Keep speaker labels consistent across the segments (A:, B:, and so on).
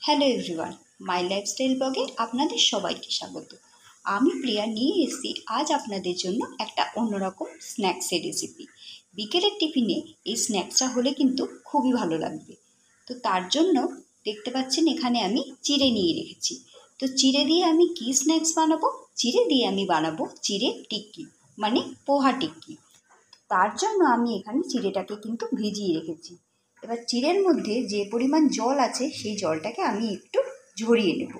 A: Hello everyone, মাই lifestyle ব্লগে আপনাদের সবাইকে স্বাগত। আমি প্রিয়া নিয়ে এসেছি আজ আপনাদের জন্য একটা অন্যরকম স্ন্যাক্সের রেসিপি। বিকেলের টিফিনে এই স্ন্যাক্সটা হলে কিন্তু খুবই ভালো লাগবে। তো তার জন্য দেখতে পাচ্ছেন এখানে আমি চিড়ে নিয়ে রেখেছি। তো চিড়ে দিয়ে আমি কি স্ন্যাক্স বানাবো? চিড়ে দিয়ে আমি বানাবো চিড়ে টিক্কি, মানে পোহা টিক্কি। তার জন্য আমি এখানে চিড়েটাকে কিন্তু ভিজিয়ে রেখেছি। এবার চিড়ের মধ্যে যে পরিমাণ জল আছে সেই জলটাকে আমি একটু ঝরিয়ে নেব।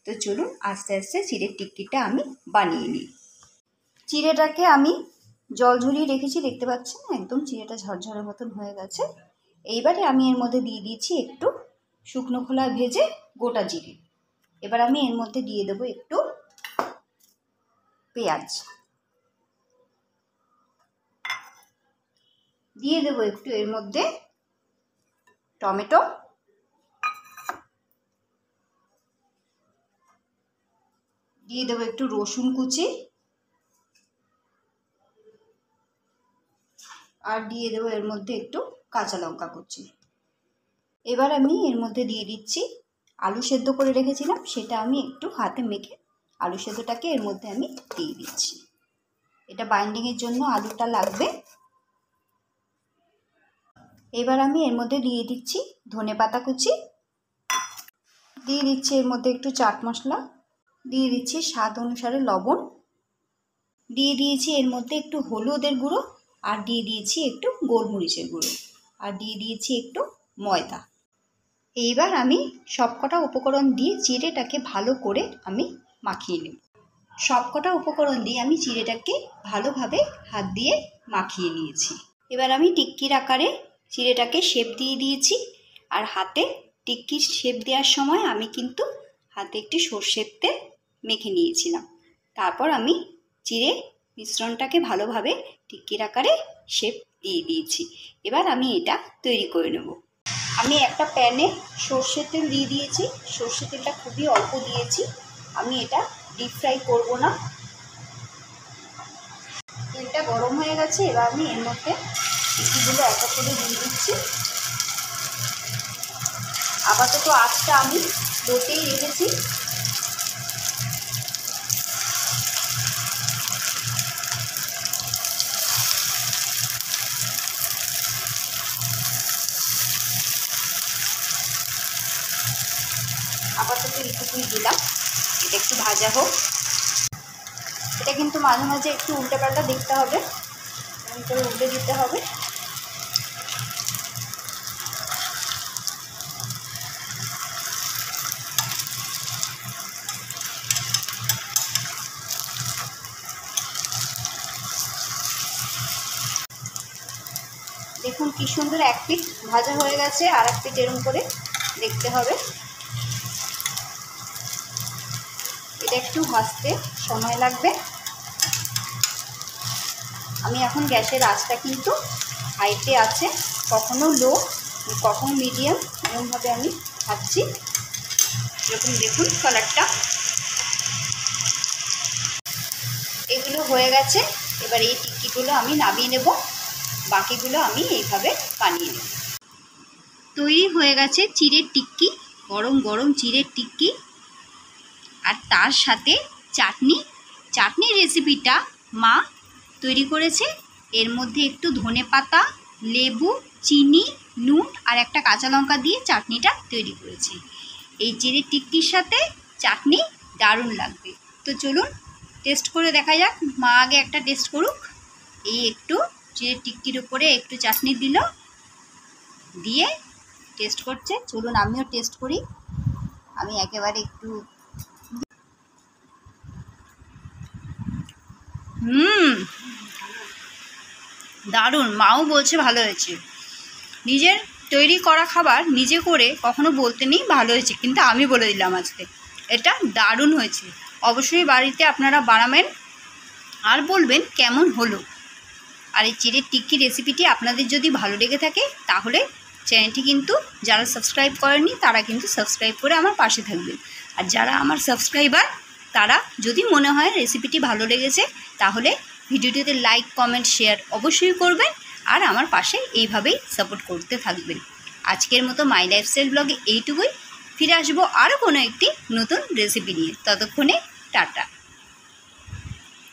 A: তো চলুন আস্তে আস্তে চিড়ের টিক্কিটা আমি বানিয়ে নিই। চিড়েটাকে আমি জল ঝরিয়ে রেখেছি, দেখতে পাচ্ছেন একদম চিড়েটা ঝরঝরের মতন হয়ে গেছে। এইবারে আমি এর মধ্যে দিয়ে দিয়েছি একটু শুকনো খোলায় ভেজে গোটা জিরে। এবার আমি এর মধ্যে দিয়ে দেবো একটু পেঁয়াজ, দিয়ে দেবো একটু এর মধ্যে টমেটো, দিয়ে দেবো একটু রসুন কুচি, আর দিয়ে দেবো এর মধ্যে একটু কাঁচা লঙ্কা কুচি। এবার আমি এর মধ্যে দিয়ে দিচ্ছি আলু সেদ্ধ করে রেখেছিলাম, সেটা আমি একটু হাতে মেখে আলু সেদ্ধটাকে এর মধ্যে আমি দিয়ে দিচ্ছি। এটা বাইন্ডিংয়ের জন্য আলুটা লাগবে। এবার আমি এর মধ্যে দিয়ে দিচ্ছি ধনেপাতা কুচি, দিয়ে দিচ্ছি এর মধ্যে একটু চাট মশলা, দিয়ে দিচ্ছি স্বাদ অনুসারে লবণ, দিয়ে দিয়েছি এর মধ্যে একটু হলুদের গুঁড়ো, আর দিয়ে দিয়েছি একটু গোলমরিচের গুঁড়ো, আর দিয়ে দিয়েছি একটু ময়দা। এইবার আমি সবকটা উপকরণ দিয়ে চিড়েটাকে ভালো করে আমি মাখিয়ে নেব। সবকটা উপকরণ দিয়ে আমি চিড়েটাকে ভালোভাবে হাত দিয়ে মাখিয়ে নিয়েছি। এবার আমি টিক্কির আকারে চিড়েটাকে শেপ দিয়ে দিয়েছি। আর হাতে টিক্কির শেপ দেওয়ার সময় আমি কিন্তু হাতে একটু সর্ষের তেল মেখে নিয়েছিলাম। তারপর আমি চিড়ে মিশ্রণটাকে ভালোভাবে টিক্কির আকারে শেপ দিয়ে দিয়েছি। এবার আমি এটা তৈরি করে নেব। আমি একটা প্যানে সর্ষের তেল দিয়ে দিয়েছি। সর্ষের তেলটা খুবই অল্প দিয়েছি, আমি এটা ডিপ ফ্রাই করব না। তেলটা গরম হয়ে গেছে, এবার আমি এর মধ্যে টিক্কিগুলো এক এক করে দিয়ে দিচ্ছি। আপাতত আঁচটা আমি লোতেই রেখেছি। আপাতত এইটুকুই দিলাম, এটা একটু ভাজা হোক। এটা কিন্তু মাঝে মাঝে একটু উল্টে পাল্টা দেখতে হবে, এরকম করে উল্টে দিতে হবে। দেখুন কি সুন্দর, এক পিঠ ভাজা হয়ে গেছে, আর এক পিঠ এরকম করে দেখতে হবে। এটা একটু ভাজতে সময় লাগবে। আমি এখন গ্যাসের আঁচটা কিন্তু হাইতে আছে, কখনো লো কখনো মিডিয়াম, এরকমভাবে আমি ভাজছি। এরকম দেখুন কালারটা। এগুলো হয়ে গেছে। এবার এই টিক্কিগুলো আমি নামিয়ে নেব, বাকিগুলো আমি এইভাবে বানিয়ে নেব। তৈরি হয়ে গেছে চিড়ের টিক্কি, গরম গরম চিড়ের টিক্কি, আর তার সাথে চাটনি। চাটনির রেসিপিটা মা তৈরি করেছে। এর মধ্যে একটু ধনেপাতা, লেবু, চিনি, নুন আর একটা কাঁচা লঙ্কা দিয়ে চাটনিটা তৈরি করেছে। এই চিড়ের টিক্কির সাথে চাটনি দারুণ লাগবে। তো চলুন টেস্ট করে দেখা যাক। মা আগে একটা টেস্ট করুক। এই একটু চিড়ের টিক্কির উপরে একটু চাটনি দিল, দিয়ে টেস্ট করছে। চলুন আমিও টেস্ট করি। আমি একেবারে একটু দারুণ। মাও বলছে ভালো হয়েছে। নিজের তৈরি করা খাবার নিজে করে কখনো বলতে নেই ভালো হয়েছে, কিন্তু আমি বলে দিলাম আজকে এটা দারুণ হয়েছে। অবশ্যই বাড়িতে আপনারা বানাবেন আর বলবেন কেমন হলো। আর এই চিড়ের টিক্কি রেসিপিটি আপনাদের যদি ভালো লেগে থাকে তাহলে চ্যানেলটি কিন্তু যারা সাবস্ক্রাইব করেননি তারা কিন্তু সাবস্ক্রাইব করে আমার পাশে থাকবেন। আর যারা আমার সাবস্ক্রাইবার তারা যদি মনে হয় রেসিপিটি ভালো লেগেছে তাহলে ভিডিওটিতে লাইক, কমেন্ট, শেয়ার অবশ্যই করবেন, আর আমার পাশে এইভাবেই সাপোর্ট করতে থাকবেন। আজকের মতো মাই লাইফস্টাইল ব্লগে এইটুকুই। ফিরে আসবো আরও কোনো একটি নতুন রেসিপি নিয়ে। ততক্ষণে